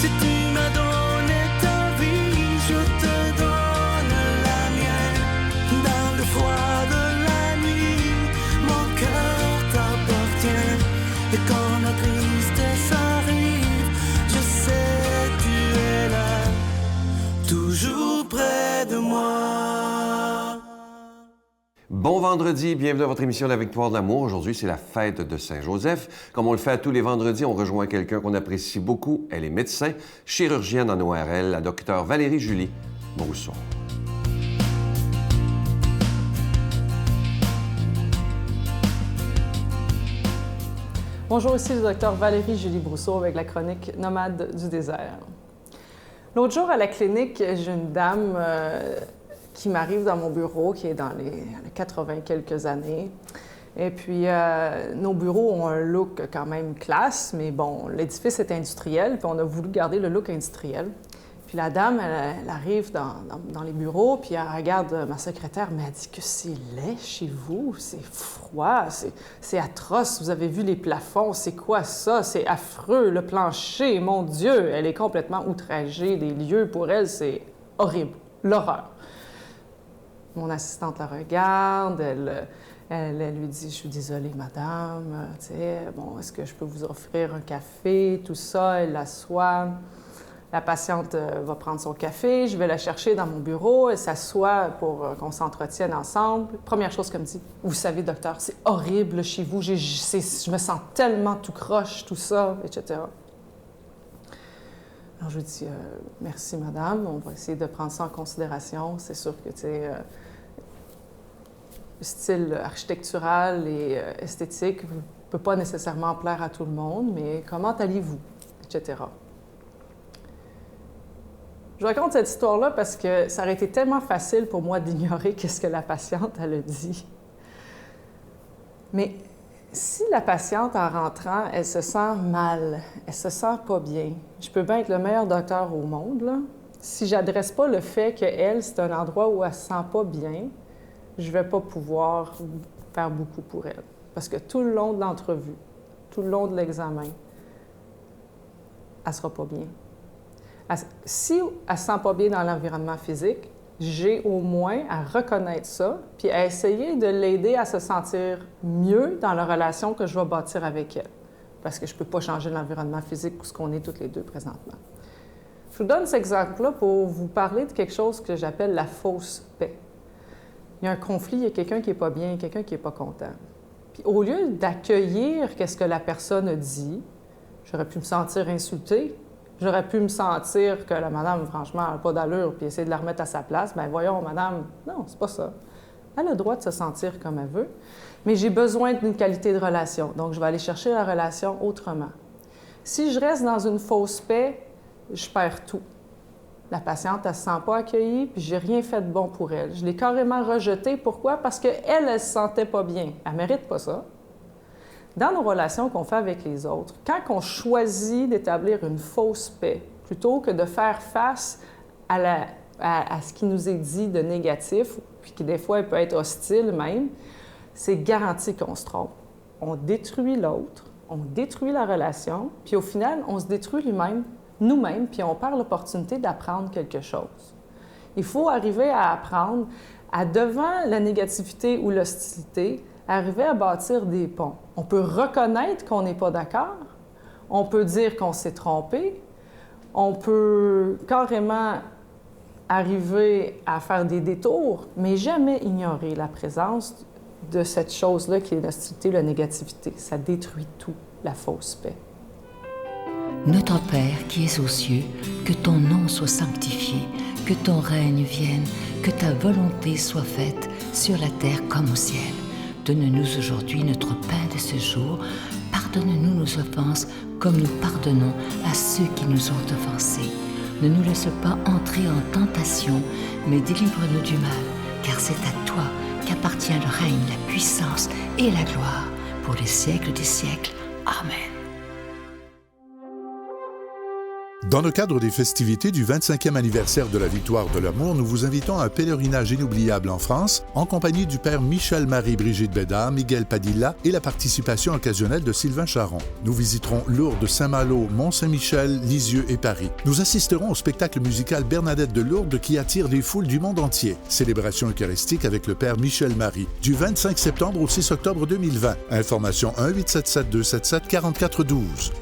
Si tu m'as donné ta vie, je te donne la mienne. Dans le froid de la nuit, mon cœur t'appartient. Et quand la tristesse arrive, je sais tu es là, toujours près de moi. Bon vendredi, bienvenue à votre émission La Victoire de l'amour. Aujourd'hui, c'est la fête de Saint-Joseph. Comme on le fait à tous les vendredis, on rejoint quelqu'un qu'on apprécie beaucoup. Elle est médecin, chirurgienne en ORL, la docteure Valérie-Julie Brousseau. Bonjour, ici le docteur Valérie-Julie Brousseau avec la chronique Nomade du désert. L'autre jour à la clinique, j'ai une dame qui m'arrive dans mon bureau, qui est dans les 80 quelques années. Et puis, nos bureaux ont un look quand même classe, mais bon, l'édifice est industriel, puis on a voulu garder le look industriel. Puis la dame, elle arrive dans les bureaux, puis elle regarde ma secrétaire, mais elle dit que c'est laid chez vous, c'est froid, c'est atroce, vous avez vu les plafonds, c'est quoi ça? C'est affreux, le plancher, mon Dieu! Elle est complètement outragée, les lieux, pour elle, c'est horrible, l'horreur. Mon assistante la regarde, elle lui dit « Je suis désolée, madame, tu sais, bon, est-ce que je peux vous offrir un café? » Tout ça, elle l'assoit. La patiente va prendre son café, je vais la chercher dans mon bureau, elle s'assoit pour qu'on s'entretienne ensemble. Première chose qu'elle me dit « Vous savez, docteur, c'est horrible chez vous, je me sens tellement tout croche, tout ça, etc. » Alors, je lui dis merci, madame, on va essayer de prendre ça en considération. C'est sûr que, tu sais, le style architectural et esthétique ne peut pas nécessairement plaire à tout le monde, mais comment allez-vous, etc. Je raconte cette histoire-là parce que ça aurait été tellement facile pour moi d'ignorer qu'est-ce que la patiente, elle a dit. Mais si la patiente, en rentrant, elle se sent mal, elle se sent pas bien, je peux bien être le meilleur docteur au monde, là. Si j'adresse pas le fait qu'elle, c'est un endroit où elle se sent pas bien, je vais pas pouvoir faire beaucoup pour elle. Parce que tout le long de l'entrevue, tout le long de l'examen, elle sera pas bien. Si elle se sent pas bien dans l'environnement physique, j'ai au moins à reconnaître ça, puis à essayer de l'aider à se sentir mieux dans la relation que je vais bâtir avec elle. Parce que je ne peux pas changer l'environnement physique où ce qu'on est toutes les deux présentement. Je vous donne cet exemple-là pour vous parler de quelque chose que j'appelle la fausse paix. Il y a un conflit, il y a quelqu'un qui n'est pas bien, quelqu'un qui n'est pas content. Puis au lieu d'accueillir qu'est-ce que la personne a dit, j'aurais pu me sentir insultée. J'aurais pu me sentir que la madame, franchement, elle n'a pas d'allure, puis essayer de la remettre à sa place. Bien, voyons, madame, non, c'est pas ça. Elle a le droit de se sentir comme elle veut, mais j'ai besoin d'une qualité de relation. Donc, je vais aller chercher la relation autrement. Si je reste dans une fausse paix, je perds tout. La patiente, elle ne se sent pas accueillie, puis j'ai rien fait de bon pour elle. Je l'ai carrément rejetée. Pourquoi? Parce qu'elle, elle ne se sentait pas bien. Elle ne mérite pas ça. Dans nos relations qu'on fait avec les autres, quand on choisit d'établir une fausse paix, plutôt que de faire face à ce qui nous est dit de négatif, puis qui des fois peut être hostile même, c'est garanti qu'on se trompe. On détruit l'autre, on détruit la relation, puis au final, on se détruit nous-mêmes, puis on perd l'opportunité d'apprendre quelque chose. Il faut arriver à apprendre devant la négativité ou l'hostilité, arriver à bâtir des ponts. On peut reconnaître qu'on n'est pas d'accord, on peut dire qu'on s'est trompé, on peut carrément arriver à faire des détours, mais jamais ignorer la présence de cette chose-là qui est l'hostilité, la négativité. Ça détruit tout, la fausse paix. Notre Père qui es aux cieux, que ton nom soit sanctifié, que ton règne vienne, que ta volonté soit faite sur la terre comme au ciel. Donne-nous aujourd'hui notre pain de ce jour. Pardonne-nous nos offenses comme nous pardonnons à ceux qui nous ont offensés. Ne nous laisse pas entrer en tentation, mais délivre-nous du mal, car c'est à toi qu'appartient le règne, la puissance et la gloire pour les siècles des siècles. Amen. Dans le cadre des festivités du 25e anniversaire de la Victoire de l'Amour, nous vous invitons à un pèlerinage inoubliable en France, en compagnie du père Michel-Marie Brigitte Bédard, Miguel Padilla et la participation occasionnelle de Sylvain Charon. Nous visiterons Lourdes, Saint-Malo, Mont-Saint-Michel, Lisieux et Paris. Nous assisterons au spectacle musical Bernadette de Lourdes qui attire des foules du monde entier. Célébration eucharistique avec le père Michel-Marie, du 25 septembre au 6 octobre 2020. Information 1-877-277-4412.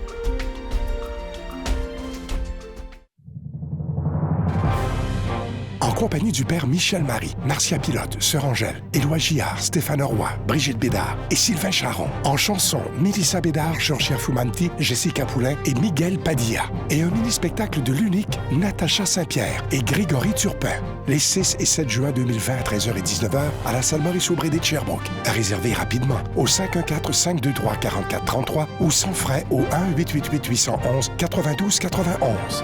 En compagnie du père Michel-Marie, Marcia Pilote, Sœur Angèle, Éloi Gillard, Stéphane Roy, Brigitte Bédard et Sylvain Charon. En chanson, Mélissa Bédard, Georgia Fumanti, Jessica Poulain et Miguel Padilla. Et un mini-spectacle de l'unique Natacha Saint-Pierre et Grégory Turpin. Les 6 et 7 juin 2020 à 13h et 19h à la salle Maurice-Aubry de Sherbrooke. À réserver rapidement au 514-523-4433 ou sans frais au 1-888-811-9291.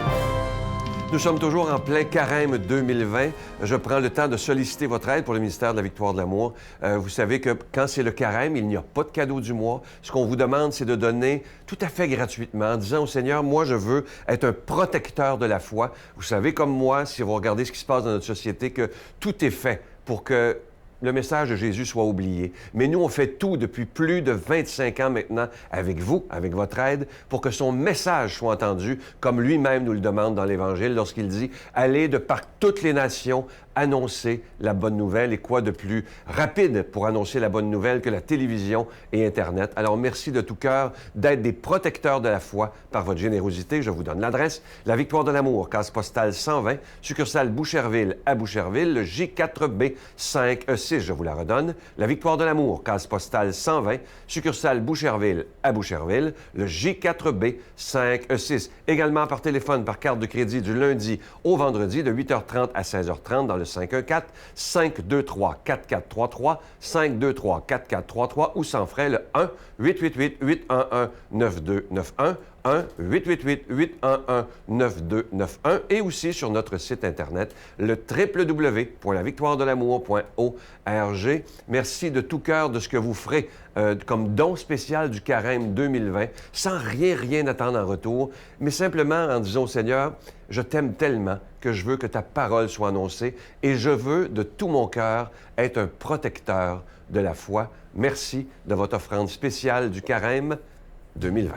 Nous sommes toujours en plein carême 2020. Je prends le temps de solliciter votre aide pour le ministère de la Victoire de l'Amour. Vous savez que quand c'est le carême, il n'y a pas de cadeau du mois. Ce qu'on vous demande, c'est de donner tout à fait gratuitement en disant au Seigneur, moi, je veux être un protecteur de la foi. Vous savez, comme moi, si vous regardez ce qui se passe dans notre société, que tout est fait pour que le message de Jésus soit oublié. Mais nous, on fait tout depuis plus de 25 ans maintenant avec vous, avec votre aide, pour que son message soit entendu, comme lui-même nous le demande dans l'Évangile lorsqu'il dit « Allez de par toutes les nations, annoncer la bonne nouvelle » et quoi de plus rapide pour annoncer la bonne nouvelle que la télévision et Internet. Alors, merci de tout cœur d'être des protecteurs de la foi par votre générosité. Je vous donne l'adresse. La Victoire de l'Amour, case postale 120, succursale Boucherville à Boucherville, le J4B 5E6. Je vous la redonne. La Victoire de l'Amour, case postale 120, succursale Boucherville à Boucherville, le J4B 5E6. Également par téléphone, par carte de crédit du lundi au vendredi de 8h30 à 16h30 dans le 514-523-4433, 523-4433 ou sans frais le 1-888-811-9291, 1-888-811-9291 et aussi sur notre site Internet, le www.lavictoiredelamour.org. Merci de tout cœur de ce que vous ferez comme don spécial du carême 2020, sans rien attendre en retour, mais simplement en disant au Seigneur, je t'aime tellement que je veux que ta parole soit annoncée et je veux de tout mon cœur être un protecteur de la foi. Merci de votre offrande spéciale du carême 2020.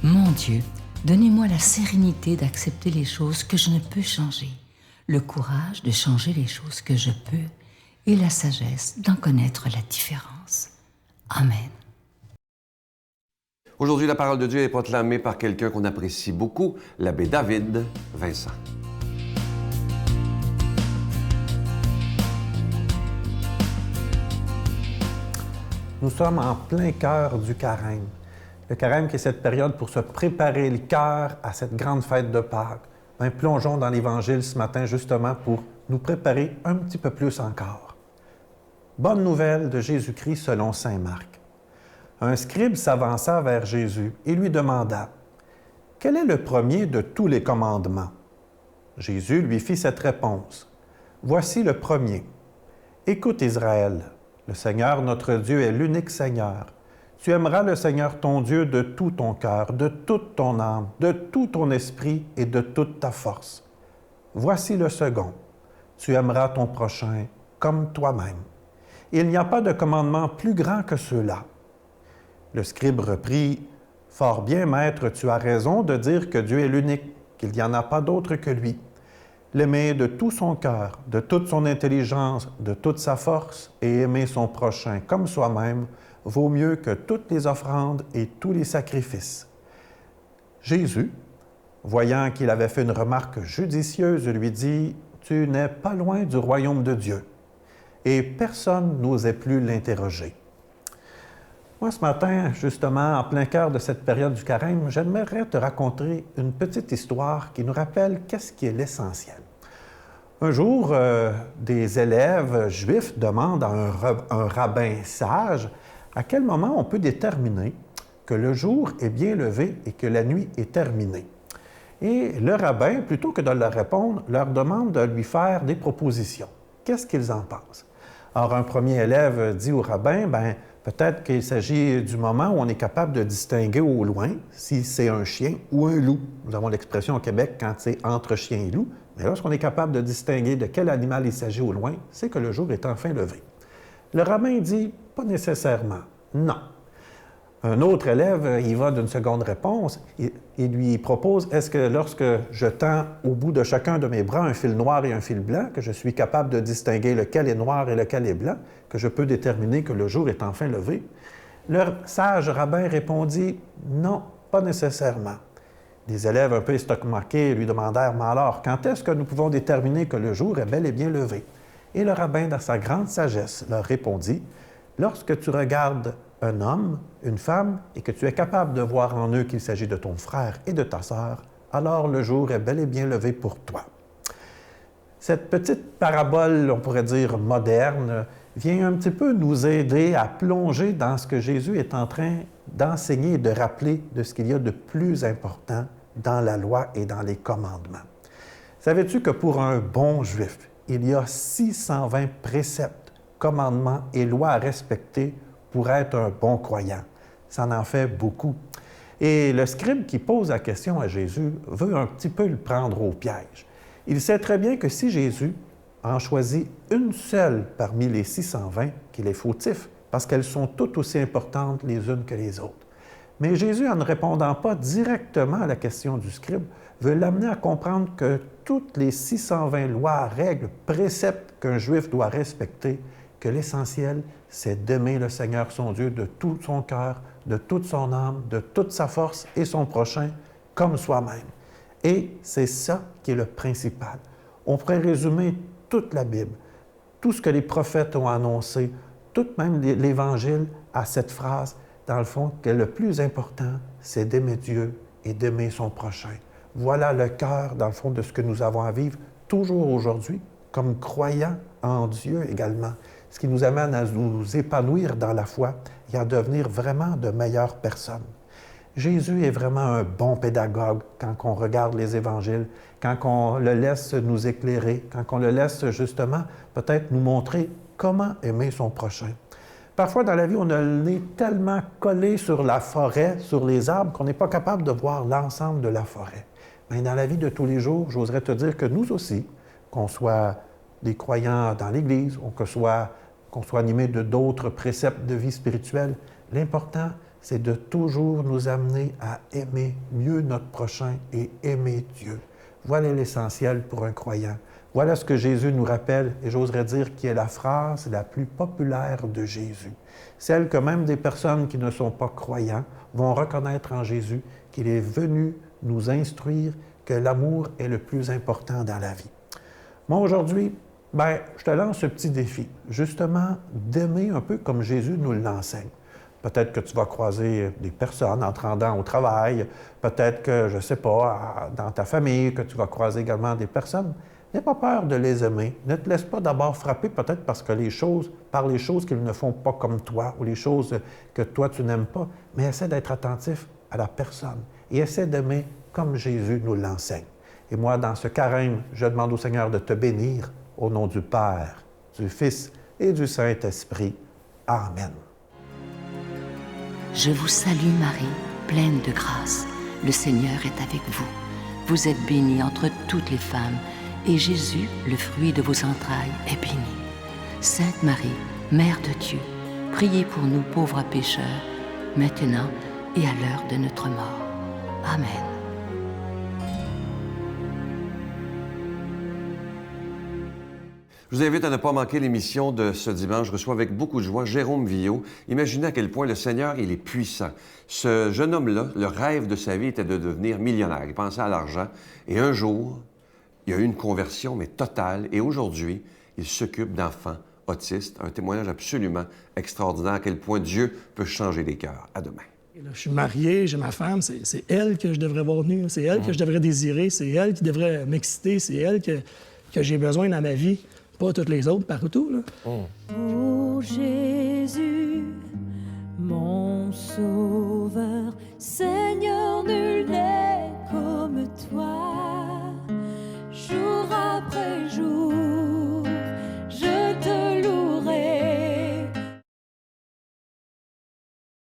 Mon Dieu, donnez-moi la sérénité d'accepter les choses que je ne peux changer, le courage de changer les choses que je peux et la sagesse d'en connaître la différence. Amen. Aujourd'hui, la parole de Dieu est proclamée par quelqu'un qu'on apprécie beaucoup, l'abbé David Vincent. Nous sommes en plein cœur du carême. Le carême qui est cette période pour se préparer le cœur à cette grande fête de Pâques. Plongeons dans l'Évangile ce matin justement pour nous préparer un petit peu plus encore. Bonne nouvelle de Jésus-Christ selon saint Marc. Un scribe s'avança vers Jésus et lui demanda « Quel est le premier de tous les commandements? » Jésus lui fit cette réponse. « Voici le premier. Écoute Israël, le Seigneur notre Dieu est l'unique Seigneur. Tu aimeras le Seigneur ton Dieu de tout ton cœur, de toute ton âme, de tout ton esprit et de toute ta force. Voici le second. Tu aimeras ton prochain comme toi-même. Il n'y a pas de commandement plus grand que ceux-là. » Le scribe reprit, « Fort bien, maître, tu as raison de dire que Dieu est l'unique, qu'il n'y en a pas d'autre que lui. L'aimer de tout son cœur, de toute son intelligence, de toute sa force, et aimer son prochain comme soi-même, vaut mieux que toutes les offrandes et tous les sacrifices. » Jésus, voyant qu'il avait fait une remarque judicieuse, lui dit, « Tu n'es pas loin du royaume de Dieu. » Et personne n'osait plus l'interroger. Moi, ce matin, justement, en plein cœur de cette période du carême, j'aimerais te raconter une petite histoire qui nous rappelle qu'est-ce qui est l'essentiel. Un jour, des élèves juifs demandent à un rabbin sage à quel moment on peut déterminer que le jour est bien levé et que la nuit est terminée. Et le rabbin, plutôt que de leur répondre, leur demande de lui faire des propositions. Qu'est-ce qu'ils en pensent? Alors, un premier élève dit au rabbin, « Bien, Peut-être qu'il s'agit du moment où on est capable de distinguer au loin si c'est un chien ou un loup. Nous avons l'expression au Québec quand c'est entre chien et loup. Mais lorsqu'on est capable de distinguer de quel animal il s'agit au loin, c'est que le jour est enfin levé. Le rabbin dit « pas nécessairement ». Non. Un autre élève, il va d'une seconde réponse et lui propose « est-ce que lorsque je tends au bout de chacun de mes bras un fil noir et un fil blanc, que je suis capable de distinguer lequel est noir et lequel est blanc, que je peux déterminer que le jour est enfin levé? » Le sage rabbin répondit « non, pas nécessairement ». Les élèves un peu estomaqués lui demandèrent « mais alors, quand est-ce que nous pouvons déterminer que le jour est bel et bien levé? » Et le rabbin, dans sa grande sagesse, leur répondit « lorsque tu regardes un homme, une femme, et que tu es capable de voir en eux qu'il s'agit de ton frère et de ta sœur, alors le jour est bel et bien levé pour toi. » Cette petite parabole, on pourrait dire moderne, vient un petit peu nous aider à plonger dans ce que Jésus est en train d'enseigner et de rappeler de ce qu'il y a de plus important dans la loi et dans les commandements. Savais-tu que pour un bon Juif, il y a 620 préceptes, commandements et lois à respecter pour être un bon croyant? Ça en fait beaucoup. Et le scribe qui pose la question à Jésus veut un petit peu le prendre au piège. Il sait très bien que si Jésus en choisit une seule parmi les 620, qu'il est fautif, parce qu'elles sont toutes aussi importantes les unes que les autres. Mais Jésus, en ne répondant pas directement à la question du scribe, veut l'amener à comprendre que toutes les 620 lois, règles, préceptes qu'un Juif doit respecter, que l'essentiel, c'est d'aimer le Seigneur son Dieu de tout son cœur, de toute son âme, de toute sa force et son prochain comme soi-même. Et c'est ça qui est le principal. On pourrait résumer toute la Bible, tout ce que les prophètes ont annoncé, tout même l'Évangile à cette phrase, dans le fond, que le plus important, c'est d'aimer Dieu et d'aimer son prochain. Voilà le cœur, dans le fond, de ce que nous avons à vivre toujours aujourd'hui, comme croyants en Dieu également, ce qui nous amène à nous épanouir dans la foi et à devenir vraiment de meilleures personnes. Jésus est vraiment un bon pédagogue quand on regarde les évangiles, quand on le laisse nous éclairer, quand on le laisse justement peut-être nous montrer comment aimer son prochain. Parfois dans la vie, on a le nez tellement collé sur la forêt, sur les arbres, qu'on n'est pas capable de voir l'ensemble de la forêt. Mais dans la vie de tous les jours, j'oserais te dire que nous aussi, qu'on soit des croyants dans l'Église ou qu'on soit animés de d'autres préceptes de vie spirituelle, l'important, c'est de toujours nous amener à aimer mieux notre prochain et aimer Dieu. Voilà l'essentiel pour un croyant. Voilà ce que Jésus nous rappelle, et j'oserais dire qui est la phrase la plus populaire de Jésus. Celle que même des personnes qui ne sont pas croyants vont reconnaître en Jésus qu'il est venu nous instruire que l'amour est le plus important dans la vie. Moi, aujourd'hui, je te lance ce petit défi, justement d'aimer un peu comme Jésus nous l'enseigne. Peut-être que tu vas croiser des personnes en te rendant au travail, peut-être que, je ne sais pas, dans ta famille, que tu vas croiser également des personnes. N'aie pas peur de les aimer. Ne te laisse pas d'abord frapper peut-être par les choses qu'ils ne font pas comme toi ou les choses que toi tu n'aimes pas, mais essaie d'être attentif à la personne et essaie d'aimer comme Jésus nous l'enseigne. Et moi, dans ce carême, je demande au Seigneur de te bénir au nom du Père, du Fils et du Saint-Esprit. Amen. Je vous salue Marie, pleine de grâce. Le Seigneur est avec vous. Vous êtes bénie entre toutes les femmes, et Jésus, le fruit de vos entrailles, est béni. Sainte Marie, Mère de Dieu, priez pour nous pauvres pécheurs, maintenant et à l'heure de notre mort. Amen. Je vous invite à ne pas manquer l'émission de ce dimanche. Je reçois avec beaucoup de joie Jérôme Villot. Imaginez à quel point le Seigneur, il est puissant. Ce jeune homme-là, le rêve de sa vie était de devenir millionnaire. Il pensait à l'argent. Et un jour, il y a eu une conversion, mais totale. Et aujourd'hui, il s'occupe d'enfants autistes. Un témoignage absolument extraordinaire à quel point Dieu peut changer les cœurs. À demain. Là, je suis marié, j'ai ma femme, c'est elle que je devrais voir venir, c'est elle que je devrais désirer, c'est elle qui devrait m'exciter, c'est elle que j'ai besoin dans ma vie. Pas toutes les autres partout, là. Oh Jésus, mon Sauveur, Seigneur.